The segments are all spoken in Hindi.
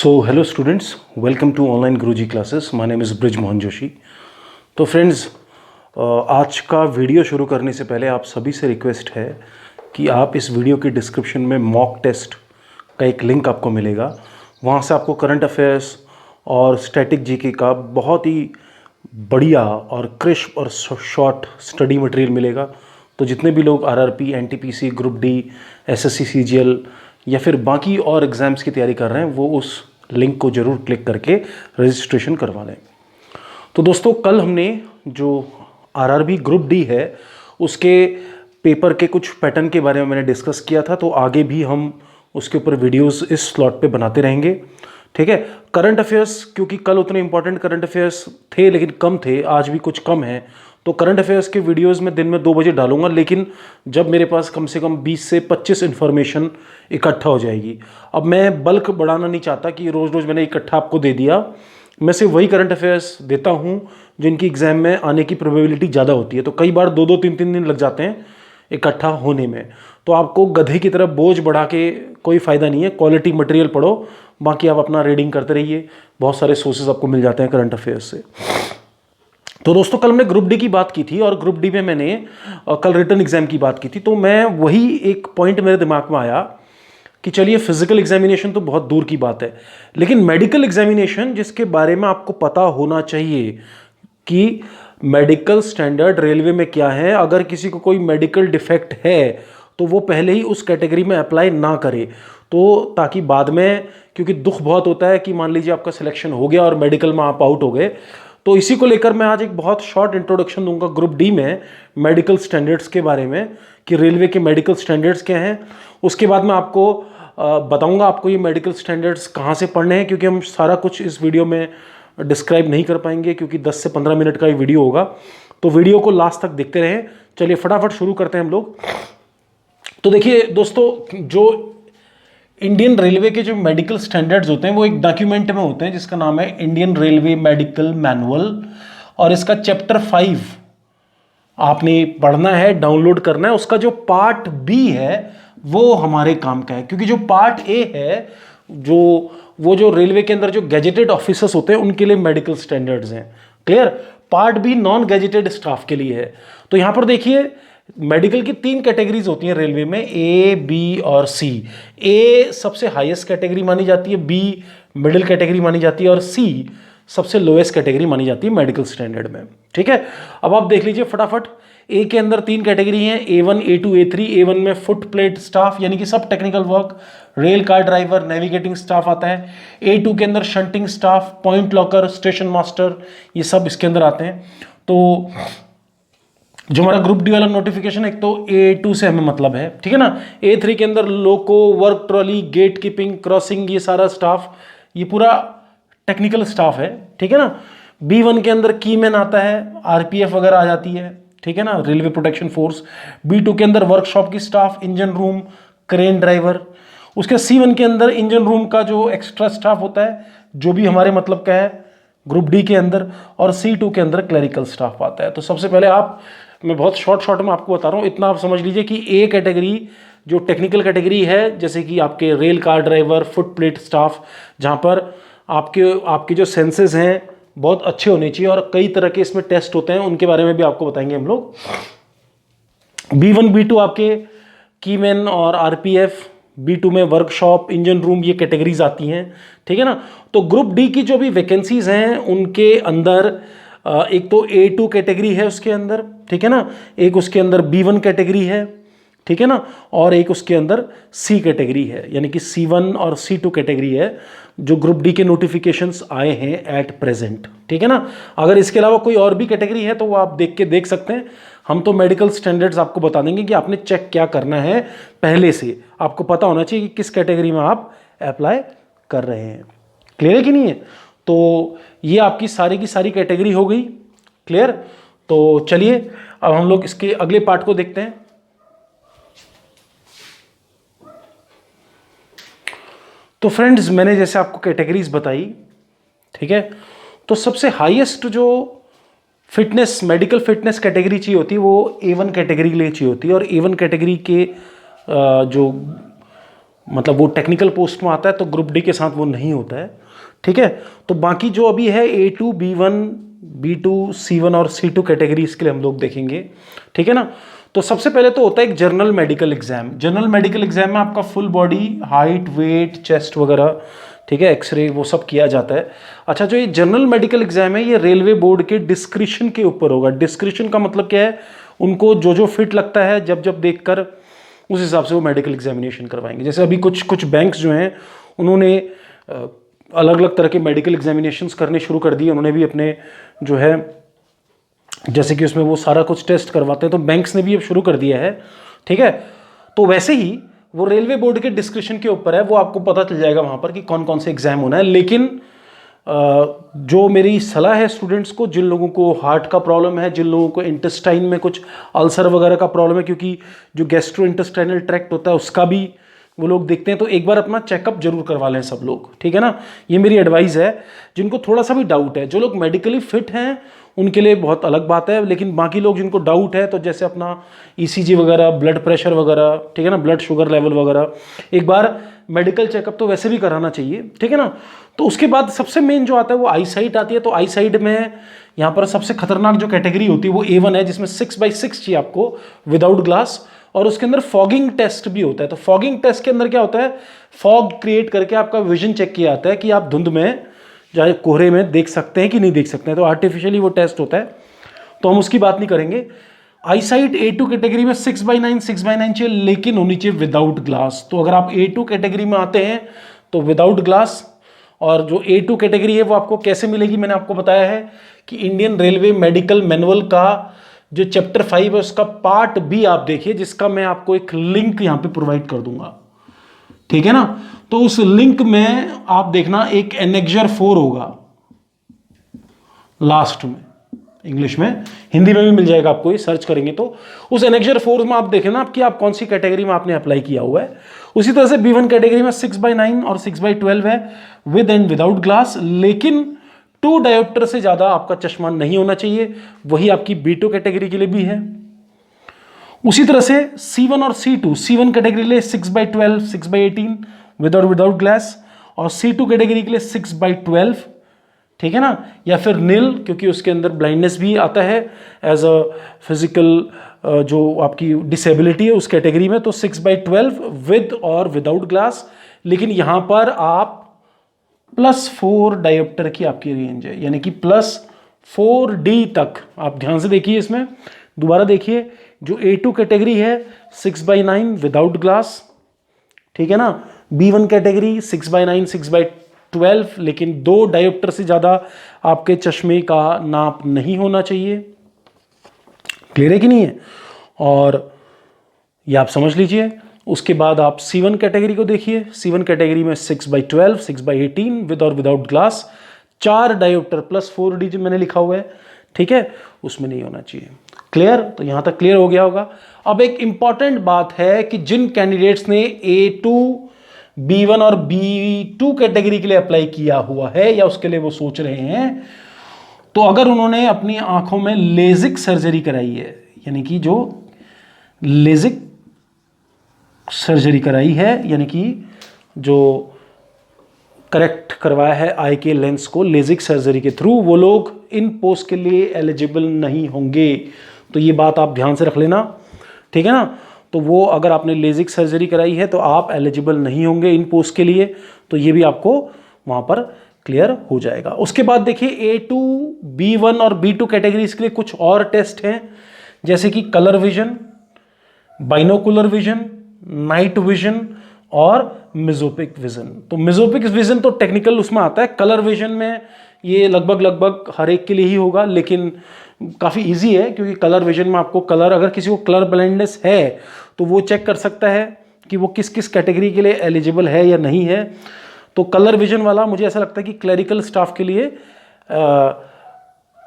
Hello students, welcome to online Guruji classes. My name is Brij Mohan Joshi. तो फ्रेंड्स, आज का वीडियो शुरू करने से पहले आप सभी से रिक्वेस्ट है कि आप इस वीडियो की डिस्क्रिप्शन में मॉक टेस्ट का एक लिंक आपको मिलेगा। वहाँ से आपको करंट अफेयर्स और स्टैटिक जीके का बहुत ही बढ़िया और क्रिस्प और शॉर्ट स्टडी मटेरियल मिलेगा। तो जितने भी लोग RRP, NTPC, group D, SSC, CGL या फिर बाकी और एग्ज़ाम्स की तैयारी कर रहे हैं वो उस लिंक को ज़रूर क्लिक करके रजिस्ट्रेशन करवा लें। तो दोस्तों, कल हमने जो आरआरबी ग्रुप डी है उसके पेपर के कुछ पैटर्न के बारे में मैंने डिस्कस किया था, तो आगे भी हम उसके ऊपर वीडियोस इस स्लॉट पे बनाते रहेंगे। ठीक है। करंट अफेयर्स, क्योंकि कल उतने इंपॉर्टेंट करंट अफेयर्स थे लेकिन कम थे, आज भी कुछ कम है, तो करंट अफेयर्स के वीडियोस में दिन में 2 बजे डालूंगा, लेकिन जब मेरे पास कम से कम 20 से 25 इन्फॉर्मेशन इकट्ठा हो जाएगी। अब मैं बल्क बढ़ाना नहीं चाहता कि रोज़ रोज़ मैंने इकट्ठा आपको दे दिया। मैं सिर्फ वही करंट अफेयर्स देता हूँ जिनकी एग्जाम में आने की प्रोबेबिलिटी ज़्यादा होती है। तो कई बार 2-2, 3-3 दिन लग जाते हैं इकट्ठा होने में। तो आपको गधे की तरफ बोझ बढ़ा के कोई फ़ायदा नहीं है। क्वालिटी मटेरियल पढ़ो, बाकी आप अपना रीडिंग करते रहिए। बहुत सारे सोर्सेज आपको मिल जाते हैं करंट अफेयर्स से। तो दोस्तों, कल हमने ग्रुप डी की बात की थी और ग्रुप डी में मैंने कल रिटन एग्जाम की बात की थी। तो मैं वही एक पॉइंट मेरे दिमाग में आया कि चलिए, फिजिकल एग्जामिनेशन तो बहुत दूर की बात है, लेकिन मेडिकल एग्जामिनेशन जिसके बारे में आपको पता होना चाहिए कि मेडिकल स्टैंडर्ड रेलवे में क्या है। अगर किसी को कोई मेडिकल डिफेक्ट है तो वो पहले ही उस कैटेगरी में अप्लाई ना करे, तो ताकि बाद में, क्योंकि दुख बहुत होता है कि मान लीजिए आपका सिलेक्शन हो गया और मेडिकल में आप आउट हो गए। तो इसी को लेकर मैं आज एक बहुत शॉर्ट इंट्रोडक्शन दूंगा ग्रुप डी में मेडिकल स्टैंडर्ड्स के बारे में, कि रेलवे के मेडिकल स्टैंडर्ड्स क्या हैं। उसके बाद मैं आपको बताऊंगा आपको ये मेडिकल स्टैंडर्ड्स कहाँ से पढ़ने हैं, क्योंकि हम सारा कुछ इस वीडियो में डिस्क्राइब नहीं कर पाएंगे, क्योंकि 10 से 15 मिनट का ये वीडियो होगा। तो वीडियो को लास्ट तक देखते रहें। चलिए फटाफट शुरू करते हैं हम लोग। तो देखिए दोस्तों, जो इंडियन रेलवे के जो मेडिकल स्टैंडर्ड्स होते हैं वो एक डॉक्यूमेंट में होते हैं जिसका नाम है इंडियन रेलवे मेडिकल मैनुअल, और इसका चैप्टर 5 आपने पढ़ना है, डाउनलोड करना है। उसका जो पार्ट बी है वो हमारे काम का है, क्योंकि जो पार्ट ए है, जो रेलवे के अंदर जो गैजेटेड ऑफिसर्स होते हैं उनके लिए मेडिकल स्टैंडर्ड्स हैं। Clear. Part B non gazetted staff के लिए है। तो यहां पर देखिए, मेडिकल की 3 कैटेगरीज होती हैं रेलवे में, ए, बी और सी। ए सबसे हाईएस्ट कैटेगरी मानी जाती है, बी मिडिल कैटेगरी मानी जाती है और सी सबसे लोएस्ट कैटेगरी मानी जाती है मेडिकल स्टैंडर्ड में। ठीक है। अब आप देख लीजिए फटाफट। ए के अंदर 3 कैटेगरी हैं, A1, A2, A3। A1 में फुट प्लेट स्टाफ यानी कि सब technical work, rail car driver, navigating staff आता है। A2 के अंदर shunting staff, point locker, station master, ये सब इसके अंदर आते हैं। तो जो हमारा ग्रुप डी वाला नोटिफिकेशन, एक तो A2 से हमें मतलब है, ठीक है ना। A3 के अंदर loco, work trolley, gate keeping, crossing, ये सारा स्टाफ, ये पूरा टेक्निकल स्टाफ है, ठीक है ना। B1 के अंदर कीमैन आता है, आरपीएफ वगैरह आ जाती है, ठीक है ना, रेलवे प्रोटेक्शन फोर्स। B2 के अंदर वर्कशॉप की staff, engine room, crane driver. उसके C1 के अंदर इंजन रूम का जो एक्स्ट्रा स्टाफ होता है, जो भी हमारे मतलब का है ग्रुप डी के अंदर, और C2 के अंदर क्लरिकल स्टाफ आता है। तो सबसे पहले मैं बहुत शॉर्ट में आपको बता रहा हूँ, इतना आप समझ लीजिए कि ए कैटेगरी जो टेक्निकल कैटेगरी है, जैसे कि आपके rail car driver, foot plate staff, जहाँ पर आपके जो सेंसेस हैं बहुत अच्छे होने चाहिए, और कई तरह के इसमें टेस्ट होते हैं, उनके बारे में भी आपको बताएंगे हम लोग। B1, B2 आपके कीमैन और आरपीएफ, B2 में वर्कशॉप, इंजन रूम, ये कैटेगरीज आती हैं, ठीक है ना। तो ग्रुप डी की जो भी वैकेंसीज हैं उनके अंदर एक तो A2 कैटेगरी है उसके अंदर, ठीक है ना, एक उसके अंदर B1 कैटेगरी है, ठीक है ना, और एक उसके अंदर C कैटेगरी है, यानी कि C1 और C2 कैटेगरी है जो ग्रुप डी के नोटिफिकेशंस आए हैं एट प्रेजेंट, ठीक है ना। अगर इसके अलावा कोई और भी कैटेगरी है तो वो आप देख सकते हैं। हम तो मेडिकल स्टैंडर्ड्स आपको बता देंगे कि आपने चेक क्या करना है, पहले से आपको पता होना चाहिए कि किस कैटेगरी में आप अप्लाई कर रहे हैं। क्लियर है कि नहीं है। तो ये आपकी सारी की सारी कैटेगरी हो गई। क्लियर। तो चलिए अब हम लोग इसके अगले पार्ट को देखते हैं। तो फ्रेंड्स, मैंने जैसे आपको कैटेगरीज बताई, ठीक है, तो सबसे हाईएस्ट जो फिटनेस, मेडिकल फिटनेस कैटेगरी चाहिए होती है वो A1 कैटेगरी के लिए चाहिए होती है। और A1 कैटेगरी के जो मतलब वो टेक्निकल पोस्ट में आता है, तो ग्रुप डी के साथ वो नहीं होता है। ठीक है, तो बाकी जो अभी है A2, B1, B2, C1 और C2 कैटेगरीज के लिए हम लोग देखेंगे। ठीक है ना, तो सबसे पहले तो होता है एक general medical exam. General medical exam में आपका full body, height, weight, chest वगैरह, ठीक है, एक्सरे, वो सब किया जाता है। अच्छा, जो ये जनरल मेडिकल एग्जाम है ये रेलवे बोर्ड के डिस्क्रिप्शन के ऊपर होगा। डिस्क्रिप्शन का मतलब क्या है, उनको जो जो फिट लगता है जब जब देखकर उस हिसाब से वो मेडिकल एग्जामिनेशन करवाएंगे। जैसे अभी कुछ बैंक्स जो हैं उन्होंने अलग अलग तरह के मेडिकल एग्जामिनेशंस करने शुरू कर दिए। उन्होंने भी अपने जो है, जैसे कि उसमें वो सारा कुछ टेस्ट करवाते हैं, तो बैंक्स ने भी अब शुरू कर दिया है। ठीक है, तो वैसे ही वो रेलवे बोर्ड के डिस्क्रिप्शन के ऊपर है, वो आपको पता चल जाएगा वहां पर कि कौन कौन से एग्जाम होना है। लेकिन जो मेरी सलाह है स्टूडेंट्स को, जिन लोगों को हार्ट का प्रॉब्लम है, जिन लोगों को इंटेस्टाइन में कुछ अल्सर वगैरह का प्रॉब्लम है, क्योंकि जो गैस्ट्रो इंटेस्टाइनल ट्रैक्ट होता है उसका भी वो लोग देखते हैं, तो एक बार अपना चेकअप जरूर करवा लें सब लोग। ठीक है ना, ये मेरी एडवाइस है। जिनको थोड़ा सा भी डाउट है, जो लोग मेडिकली फिट हैं उनके लिए बहुत अलग बात है, लेकिन बाकी लोग जिनको डाउट है, तो जैसे अपना ECG वगैरह, ब्लड प्रेशर वगैरह, ठीक है ना, ब्लड शुगर लेवल वगैरह, एक बार मेडिकल चेकअप तो वैसे भी कराना चाहिए। ठीक है ना, तो उसके बाद सबसे मेन जो आता है वो आई साइट आती है। तो आई साइट में यहाँ पर सबसे खतरनाक जो कैटेगरी होती है वो A1 है, जिसमें 6x6 चाहिए आपको विदाउट ग्लास, और उसके अंदर फॉगिंग टेस्ट भी होता है। तो फॉगिंग टेस्ट के अंदर क्या होता है, फॉग क्रिएट करके आपका विजन चेक किया जाता है कि आप धुंध में, चाहे कोहरे में देख सकते हैं कि नहीं देख सकते हैं। तो आर्टिफिशियली वो टेस्ट होता है, तो हम उसकी बात नहीं करेंगे। आईसाइट A2 कैटेगरी में 6x9 चाहिए, लेकिन होनी चाहिए विदाउट ग्लास। तो अगर आप A2 कैटेगरी में आते हैं तो विदाउट ग्लास। और जो A2 कैटेगरी है वो आपको कैसे मिलेगी, मैंने आपको बताया है कि इंडियन रेलवे मेडिकल मैनुअल का जो चैप्टर 5 है उसका पार्ट B आप देखिए, जिसका मैं आपको एक लिंक यहां पे प्रोवाइड कर दूंगा। ठीक है ना, तो उस लिंक में आप देखना एक एनेक्जर 4 होगा लास्ट में, इंग्लिश में, हिंदी में भी मिल जाएगा आपको, ये सर्च करेंगे तो। उस एनेक्जर 4 में आप देखना कि आप कौन सी कैटेगरी में आपने अप्लाई किया हुआ है। उसी तरह से B1 कैटेगरी में 6x9 और 6x12 है, विद एंड विदाउट ग्लास, लेकिन 2 डायोप्टर से ज्यादा आपका चश्मा नहीं होना चाहिए। वही आपकी B2 कैटेगरी के लिए भी है। उसी तरह से C1 और C2, C1 कैटेगरी के लिए 6x12, 6x18 विदाउट ग्लास, और C2 कैटेगरी के लिए 6x12, ठीक है ना, या फिर नील, क्योंकि उसके अंदर ब्लाइंडनेस भी आता है एज अ फिजिकल जो आपकी डिसेबिलिटी है उस कैटेगरी में। तो 6x12 विद और विदाउट ग्लास, लेकिन यहां पर आप +4 डायोप्टर की आपकी रेंज है, यानी कि +4D तक। आप ध्यान से देखिए, इसमें दोबारा देखिए, जो A2 कैटेगरी है 6x9 विदाउट ग्लास, ठीक है ना, B1 कैटेगरी 6x9, 6x12, लेकिन 2 डायोप्टर से ज्यादा आपके चश्मे का नाप नहीं होना चाहिए। क्लियर है कि नहीं है? और ये आप समझ लीजिए। उसके बाद आप C1 कैटेगरी को देखिए। C1 कैटेगरी में 6x12, 6x18 विद और विदाउट ग्लास, 4 डायोप्टर +4D जो मैंने लिखा हुआ है, ठीक है, उसमें नहीं होना चाहिए। क्लियर? तो यहां तक क्लियर हो गया होगा। अब एक इंपॉर्टेंट बात है कि जिन कैंडिडेट्स ने A2, B1 और B2 कैटेगरी के लिए अप्लाई किया हुआ है या उसके लिए वो सोच रहे हैं, तो अगर उन्होंने अपनी आंखों में लेजिक सर्जरी कराई है, यानी कि जो लेजिक सर्जरी कराई है, यानी कि जो करेक्ट करवाया है आई के लेंस को लेजिक सर्जरी के थ्रू, वो लोग इन पोस्ट के लिए एलिजिबल नहीं होंगे। तो ये बात आप ध्यान से रख लेना, ठीक है ना। तो वो अगर आपने लेजिक सर्जरी कराई है तो आप एलिजिबल नहीं होंगे इन पोस्ट के लिए। तो ये भी आपको वहां पर क्लियर हो जाएगा। उसके बाद देखिए A2, B1 और B2 कैटेगरीज के लिए कुछ और टेस्ट हैं, जैसे कि colour vision, binocular vision, night vision और मिजोपिक विजन। तो मिजोपिक विजन तो टेक्निकल उसमें आता है। कलर विजन में ये लगभग हर एक के लिए ही होगा, लेकिन काफ़ी इजी है, क्योंकि कलर विजन में आपको कलर, अगर किसी को कलर ब्लाइंडनेस है तो वो चेक कर सकता है कि वो किस किस कैटेगरी के लिए एलिजिबल है या नहीं है। तो कलर विजन वाला मुझे ऐसा लगता है कि क्लरिकल स्टाफ के लिए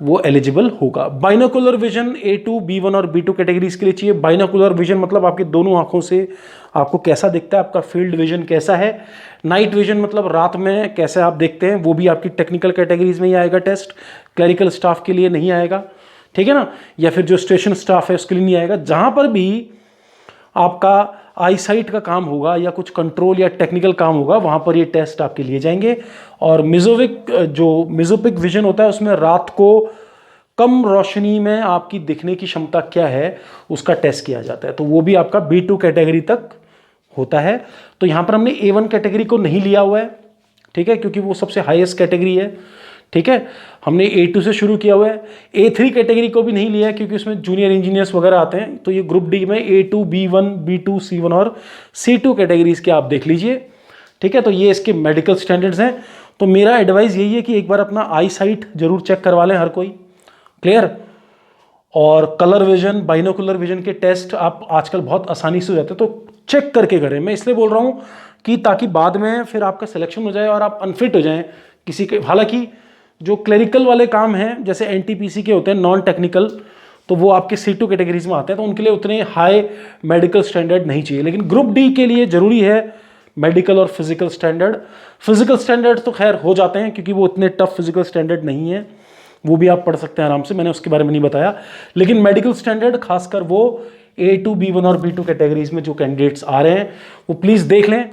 वो एलिजिबल होगा। बाइनोकुलर विजन A2, B1 और B2 कैटेगरीज के लिए चाहिए। बाइनोकुलर विजन मतलब आपकी दोनों आंखों से आपको कैसा दिखता है, आपका फील्ड विजन कैसा है। नाइट विजन मतलब रात में कैसे आप देखते हैं, वो भी आपकी टेक्निकल कैटेगरीज में ही आएगा टेस्ट, क्लरिकल स्टाफ के लिए नहीं आएगा, ठीक है ना, या फिर जो स्टेशन स्टाफ है उसके लिए नहीं आएगा। जहां पर भी आपका आईसाइट का काम होगा या कुछ कंट्रोल या टेक्निकल काम होगा, वहाँ पर ये टेस्ट आपके लिए जाएंगे। और मिजोपिक विजन होता है, उसमें रात को कम रोशनी में आपकी दिखने की क्षमता क्या है उसका टेस्ट किया जाता है, तो वो भी आपका B2 कैटेगरी तक होता है। तो यहाँ पर हमने A1 कैटेगरी को नहीं लिया हुआ है, ठीक है, क्योंकि वो सबसे हाईएस्ट कैटेगरी है, ठीक है। हमने A2 से शुरू किया हुआ है। A3 कैटेगरी को भी नहीं लिया है क्योंकि उसमें जूनियर इंजीनियर्स वगैरह आते हैं। तो ये ग्रुप डी में A2, B1, B2, C1 और C2 कैटेगरीज के आप देख लीजिए, ठीक है। तो ये इसके मेडिकल स्टैंडर्ड्स हैं। तो मेरा एडवाइस यही है कि एक बार अपना आई साइट जरूर चेक करवा लें हर कोई, क्लियर। और कलर विजन, बाइनोकुलर विजन के टेस्ट आप आजकल बहुत आसानी से हो जाते हैं, तो चेक करके करें। मैं इसलिए बोल रहा हूँ कि ताकि बाद में फिर आपका सिलेक्शन हो जाए और आप अनफिट हो जाएं किसी के। हालांकि जो क्लरिकल वाले काम हैं जैसे NTPC के होते हैं, नॉन टेक्निकल, तो वो आपके C2 कैटेगरीज में आते हैं, तो उनके लिए उतने हाई मेडिकल स्टैंडर्ड नहीं चाहिए। लेकिन ग्रुप डी के लिए जरूरी है मेडिकल और फिजिकल स्टैंडर्ड। फिजिकल स्टैंडर्ड तो खैर हो जाते हैं क्योंकि वो इतने टफ फिजिकल स्टैंडर्ड नहीं है, वो भी आप पढ़ सकते हैं आराम से, मैंने उसके बारे में नहीं बताया। लेकिन मेडिकल स्टैंडर्ड खासकर वो A2, B1 और B2 कैटेगरीज में जो कैंडिडेट्स आ रहे हैं वो प्लीज़ देख लें।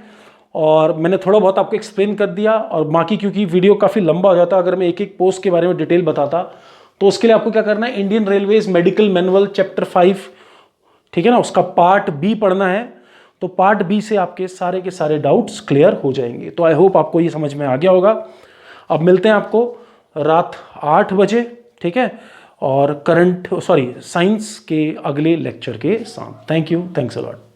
और मैंने थोड़ा बहुत आपको एक्सप्लेन कर दिया, और बाकी क्योंकि वीडियो काफ़ी लंबा हो जाता अगर मैं एक एक पोस्ट के बारे में डिटेल बताता, तो उसके लिए आपको क्या करना है, Indian railways medical manual chapter 5, ठीक है ना, उसका पार्ट B पढ़ना है। तो पार्ट B से आपके सारे के सारे डाउट्स क्लियर हो जाएंगे। तो आई होप आपको ये समझ में आ गया होगा। अब मिलते हैं आपको रात 8 बजे, ठीक है, और साइंस के अगले लेक्चर के साथ। Thank you, thanks a lot.